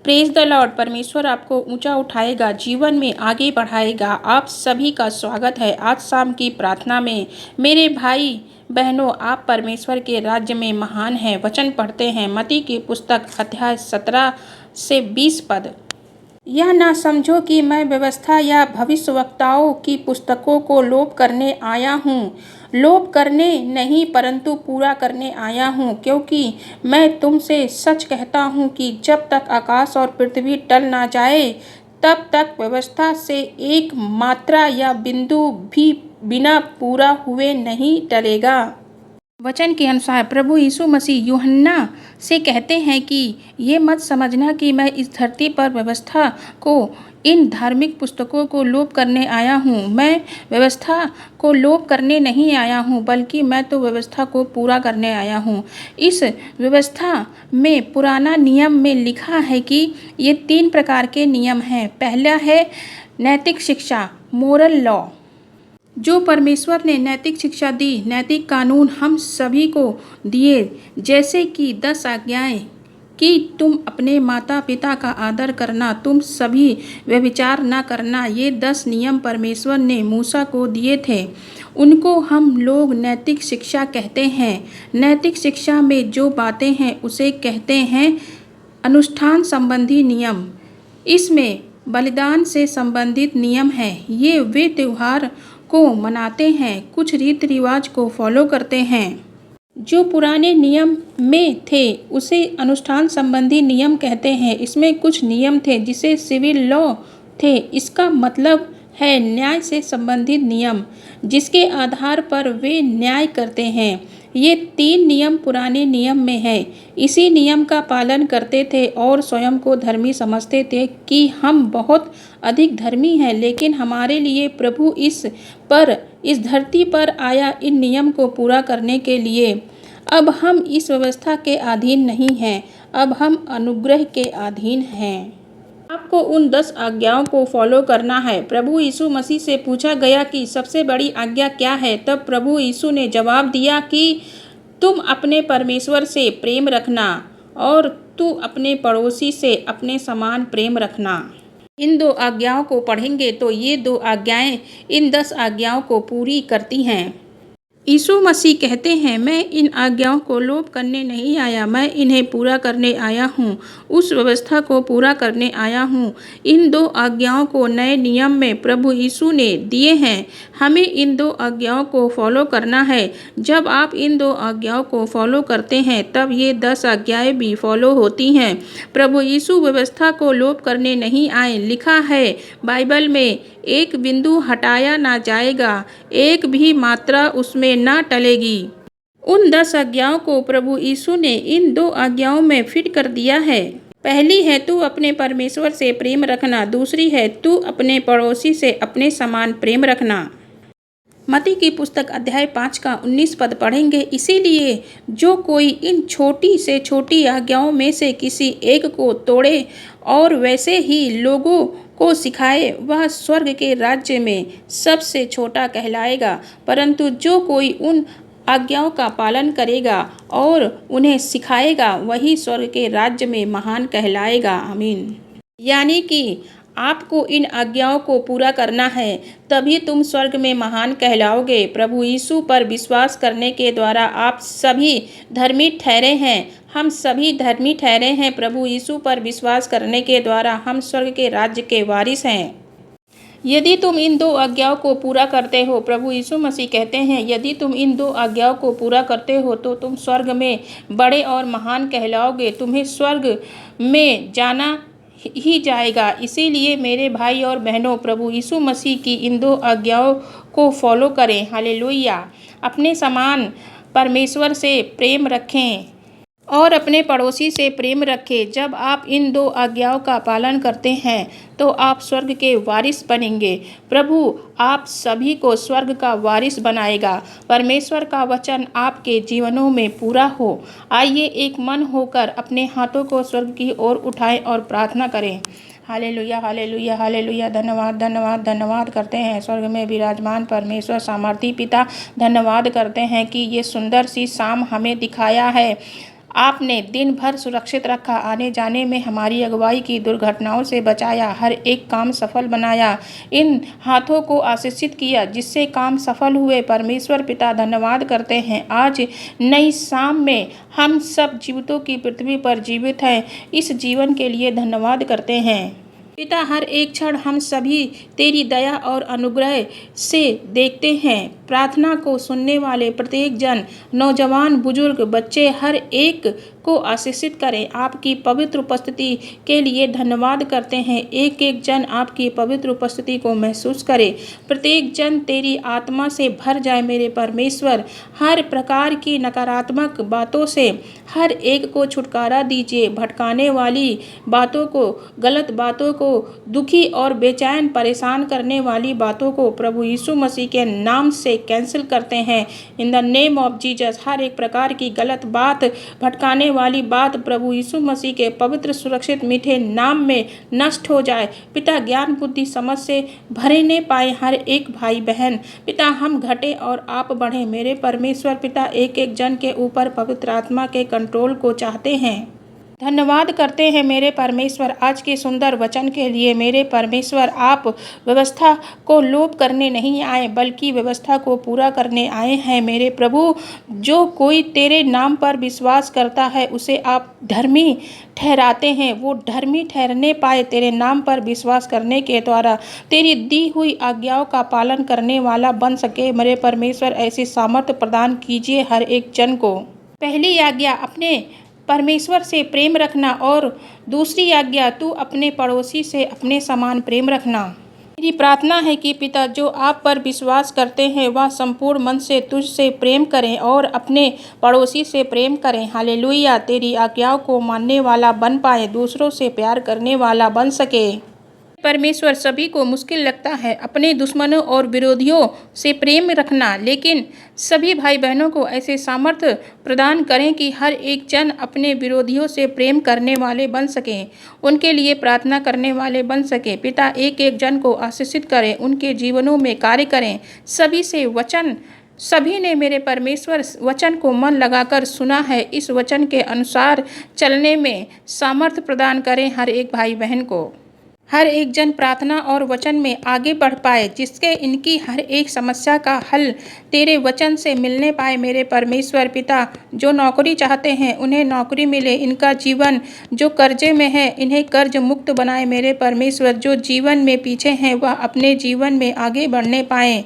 Praise the Lord. परमेश्वर आपको ऊंचा उठाएगा, जीवन में आगे बढ़ाएगा। आप सभी का स्वागत है आज शाम की प्रार्थना में। मेरे भाई बहनों, आप परमेश्वर के राज्य में महान हैं। वचन पढ़ते हैं मत्ती की पुस्तक अध्याय 17 से 20 पद। यह ना समझो कि मैं व्यवस्था या भविष्यवक्ताओं की पुस्तकों को लोप करने आया हूँ। लोप करने नहीं परंतु पूरा करने आया हूँ, क्योंकि मैं तुमसे सच कहता हूँ कि जब तक आकाश और पृथ्वी टल ना जाए तब तक व्यवस्था से एक मात्रा या बिंदु भी बिना पूरा हुए नहीं टलेगा। वचन के अनुसार प्रभु यीशु मसीह यूहन्ना से कहते हैं कि ये मत समझना कि मैं इस धरती पर व्यवस्था को, इन धार्मिक पुस्तकों को लोप करने आया हूँ। मैं व्यवस्था को लोप करने नहीं आया हूँ, बल्कि मैं तो व्यवस्था को पूरा करने आया हूँ। इस व्यवस्था में पुराना नियम में लिखा है कि ये 3 प्रकार के नियम हैं। पहला है नैतिक शिक्षा, मोरल लॉ, जो परमेश्वर ने नैतिक शिक्षा दी, नैतिक कानून हम सभी को दिए, जैसे कि 10 आज्ञाएं कि तुम अपने माता पिता का आदर करना, तुम सभी व्यभिचार न करना। ये 10 नियम परमेश्वर ने मूसा को दिए थे। उनको हम लोग नैतिक शिक्षा कहते हैं। नैतिक शिक्षा में जो बातें हैं उसे कहते हैं अनुष्ठान संबंधी नियम। इसमें बलिदान से संबंधित नियम है। ये वे त्योहार को मनाते हैं, कुछ रीति रिवाज को फॉलो करते हैं। जो पुराने नियम में थे उसे अनुष्ठान संबंधी नियम कहते हैं। इसमें कुछ नियम थे जिसे सिविल लॉ थे। इसका मतलब है न्याय से संबंधित नियम, जिसके आधार पर वे न्याय करते हैं। ये 3 नियम पुराने नियम में है। इसी नियम का पालन करते थे और स्वयं को धर्मी समझते थे कि हम बहुत अधिक धर्मी हैं। लेकिन हमारे लिए प्रभु इस धरती पर आया इन नियम को पूरा करने के लिए। अब हम इस व्यवस्था के अधीन नहीं हैं, अब हम अनुग्रह के अधीन हैं। आपको उन 10 आज्ञाओं को फॉलो करना है। प्रभु यीशु मसीह से पूछा गया कि सबसे बड़ी आज्ञा क्या है? तब प्रभु यीशु ने जवाब दिया कि तुम अपने परमेश्वर से प्रेम रखना और तू अपने पड़ोसी से अपने समान प्रेम रखना। इन 2 आज्ञाओं को पढ़ेंगे तो ये 2 आज्ञाएं इन 10 आज्ञाओं को पूरी करती हैं। यीशु मसीह कहते हैं, मैं इन आज्ञाओं को लोप करने नहीं आया, मैं इन्हें पूरा करने आया हूँ। उस व्यवस्था को पूरा करने आया हूँ। इन 2 आज्ञाओं को नए नियम में प्रभु यीशु ने दिए हैं। हमें इन 2 आज्ञाओं को फॉलो करना है। जब आप इन 2 आज्ञाओं को फॉलो करते हैं तब ये 10 आज्ञाएं भी फॉलो होती हैं। प्रभु यीशु व्यवस्था को लोप करने नहीं आए। लिखा है बाइबल में, एक बिंदु हटाया ना जाएगा, एक भी मात्रा उसमें ना टलेगी। उन 10 आज्ञाओं को प्रभु यीशु ने इन 2 आज्ञाओं में फिट कर दिया है। पहली है तू अपने परमेश्वर से प्रेम रखना, दूसरी है तू अपने पड़ोसी से अपने समान प्रेम रखना। मत्ती की पुस्तक अध्याय 5 का 19 पद पढ़ेंगे। इसीलिए जो कोई इन छोटी से छोटी आज्ञाओं में से किसी एक को तोड़े और वैसे ही लोगों को सिखाए, वह स्वर्ग के राज्य में सबसे छोटा कहलाएगा। परंतु जो कोई उन आज्ञाओं का पालन करेगा और उन्हें सिखाएगा, वही स्वर्ग के राज्य में महान कहलाएगा। आमीन। यानी कि आपको इन आज्ञाओं को पूरा करना है, तभी तुम स्वर्ग में महान कहलाओगे। प्रभु यीशु पर विश्वास करने के द्वारा आप सभी धर्मी ठहरे हैं। हम सभी धर्मी ठहरे हैं। प्रभु यीशु पर विश्वास करने के द्वारा हम स्वर्ग के राज्य के वारिस हैं। यदि तुम इन 2 आज्ञाओं को पूरा करते हो, प्रभु यीशु मसीह कहते हैं, यदि तुम इन 2 आज्ञाओं को पूरा करते हो तो तुम स्वर्ग में बड़े और महान कहलाओगे। तुम्हें स्वर्ग में जाना ही जाएगा। इसीलिए मेरे भाई और बहनों, प्रभु यीशु मसीह की इन 2 आज्ञाओं को फॉलो करें। हालेलुया। अपने समान परमेश्वर से प्रेम रखें और अपने पड़ोसी से प्रेम रखें। जब आप इन 2 आज्ञाओं का पालन करते हैं तो आप स्वर्ग के वारिस बनेंगे। प्रभु आप सभी को स्वर्ग का वारिस बनाएगा। परमेश्वर का वचन आपके जीवनों में पूरा हो। आइए एक मन होकर अपने हाथों को स्वर्ग की ओर उठाएं और प्रार्थना करें। Hallelujah, hallelujah, hallelujah. धन्यवाद, धन्यवाद, धन्यवाद करते हैं स्वर्ग में विराजमान परमेश्वर सामर्थी पिता। धन्यवाद करते हैं कि ये सुंदर सी शाम हमें दिखाया है। आपने दिन भर सुरक्षित रखा, आने जाने में हमारी अगुवाई की, दुर्घटनाओं से बचाया, हर एक काम सफल बनाया, इन हाथों को आशीषित किया जिससे काम सफल हुए। परमेश्वर पिता धन्यवाद करते हैं आज नई शाम में हम सब जीवितों की पृथ्वी पर जीवित हैं, इस जीवन के लिए धन्यवाद करते हैं। पिता हर एक क्षण हम सभी तेरी दया और अनुग्रह से देखते हैं। प्रार्थना को सुनने वाले प्रत्येक जन, नौजवान, बुजुर्ग, बच्चे, हर एक को आशीषित करें। आपकी पवित्र उपस्थिति के लिए धन्यवाद करते हैं। एक एक जन आपकी पवित्र उपस्थिति को महसूस करे। प्रत्येक जन तेरी आत्मा से भर जाए मेरे परमेश्वर। हर प्रकार की नकारात्मक बातों से हर एक को छुटकारा दीजिए। भटकाने वाली बातों को, गलत बातों को, दुखी और बेचैन परेशान करने वाली बातों को प्रभु यीशु मसीह के नाम से कैंसिल करते हैं। In the name of Jesus हर एक प्रकार की गलत बात, भटकाने वाली बात प्रभु यीशु मसीह के पवित्र सुरक्षित मीठे नाम में नष्ट हो जाए। पिता ज्ञान बुद्धि समझ से भरने पाए हर एक भाई बहन। पिता हम घटे और आप बढ़े मेरे परमेश्वर। पिता एक एक जन के ऊपर पवित्र आत्मा के कंट्रोल को चाहते हैं। धन्यवाद करते हैं मेरे परमेश्वर आज के सुंदर वचन के लिए। मेरे परमेश्वर आप व्यवस्था को लोप करने नहीं आए बल्कि व्यवस्था को पूरा करने आए हैं मेरे प्रभु। जो कोई तेरे नाम पर विश्वास करता है उसे आप धर्मी ठहराते हैं। वो धर्मी ठहरने पाए तेरे नाम पर विश्वास करने के द्वारा, तेरी दी हुई आज्ञाओं का पालन करने वाला बन सके मेरे परमेश्वर। ऐसी सामर्थ्य प्रदान कीजिए हर एक जन को। पहली आज्ञा अपने परमेश्वर से प्रेम रखना और दूसरी आज्ञा तू अपने पड़ोसी से अपने समान प्रेम रखना। मेरी प्रार्थना है कि पिता जो आप पर विश्वास करते हैं वह संपूर्ण मन से तुझसे प्रेम करें और अपने पड़ोसी से प्रेम करें। हालेलुया। तेरी आज्ञाओं को मानने वाला बन पाए, दूसरों से प्यार करने वाला बन सके। परमेश्वर सभी को मुश्किल लगता है अपने दुश्मनों और विरोधियों से प्रेम रखना, लेकिन सभी भाई बहनों को ऐसे सामर्थ्य प्रदान करें कि हर एक जन अपने विरोधियों से प्रेम करने वाले बन सकें, उनके लिए प्रार्थना करने वाले बन सके। पिता एक एक जन को आशीषित करें, उनके जीवनों में कार्य करें। सभी ने मेरे परमेश्वर वचन को मन लगाकर सुना है। इस वचन के अनुसार चलने में सामर्थ्य प्रदान करें हर एक भाई बहन को। हर एक जन प्रार्थना और वचन में आगे बढ़ पाए जिसके इनकी हर एक समस्या का हल तेरे वचन से मिलने पाए मेरे परमेश्वर। पिता जो नौकरी चाहते हैं उन्हें नौकरी मिले, इनका जीवन जो कर्जे में है इन्हें कर्ज मुक्त बनाए मेरे परमेश्वर। जो जीवन में पीछे हैं वह अपने जीवन में आगे बढ़ने पाएँ।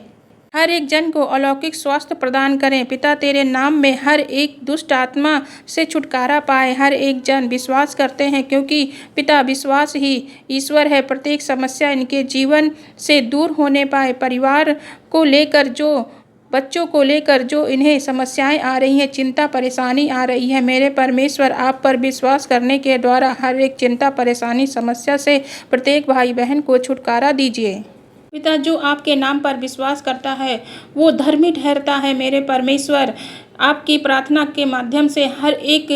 हर एक जन को अलौकिक स्वास्थ्य प्रदान करें पिता। तेरे नाम में हर एक दुष्ट आत्मा से छुटकारा पाए हर एक जन विश्वास करते हैं, क्योंकि पिता विश्वास ही ईश्वर है। प्रत्येक समस्या इनके जीवन से दूर होने पाए। परिवार को लेकर जो, बच्चों को लेकर जो इन्हें समस्याएं आ रही हैं, चिंता परेशानी आ रही है, मेरे परमेश्वर आप पर विश्वास करने के द्वारा हर एक चिंता परेशानी समस्या से प्रत्येक भाई बहन को छुटकारा दीजिए। पिता जो आपके नाम पर विश्वास करता है वो धर्मी ठहरता है मेरे परमेश्वर। आपकी प्रार्थना के माध्यम से हर एक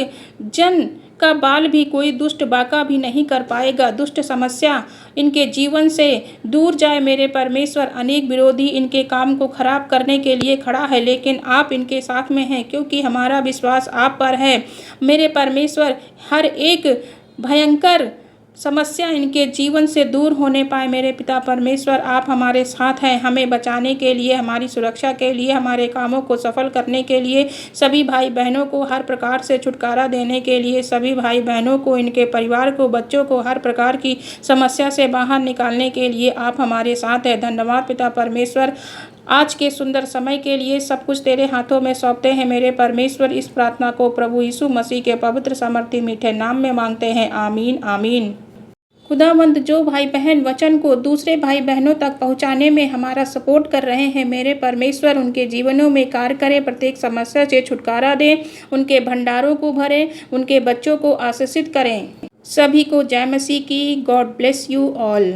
जन का बाल भी कोई दुष्ट बाका भी नहीं कर पाएगा। दुष्ट समस्या इनके जीवन से दूर जाए मेरे परमेश्वर। अनेक विरोधी इनके काम को खराब करने के लिए खड़ा है, लेकिन आप इनके साथ में हैं क्योंकि हमारा विश्वास आप पर है मेरे परमेश्वर। हर एक भयंकर समस्या इनके जीवन से दूर होने पाए मेरे पिता परमेश्वर। आप हमारे साथ हैं, हमें बचाने के लिए, हमारी सुरक्षा के लिए, हमारे कामों को सफल करने के लिए, सभी भाई बहनों को हर प्रकार से छुटकारा देने के लिए, सभी भाई बहनों को, इनके परिवार को, बच्चों को हर प्रकार की समस्या से बाहर निकालने के लिए आप हमारे साथ हैं। धन्यवाद पिता परमेश्वर। आज के सुंदर समय के लिए सब कुछ तेरे हाथों में सौंपते हैं मेरे परमेश्वर। इस प्रार्थना को प्रभु यीशु मसीह के पवित्र समर्थी मीठे नाम में मांगते हैं। आमीन आमीन। खुदावंद जो भाई बहन वचन को दूसरे भाई बहनों तक पहुंचाने में हमारा सपोर्ट कर रहे हैं मेरे परमेश्वर, उनके जीवनों में कार्य करें, प्रत्येक समस्या से छुटकारा दें, उनके भंडारों को भरें, उनके बच्चों को आशीषित करें। सभी को जय मसीह की। God bless you all.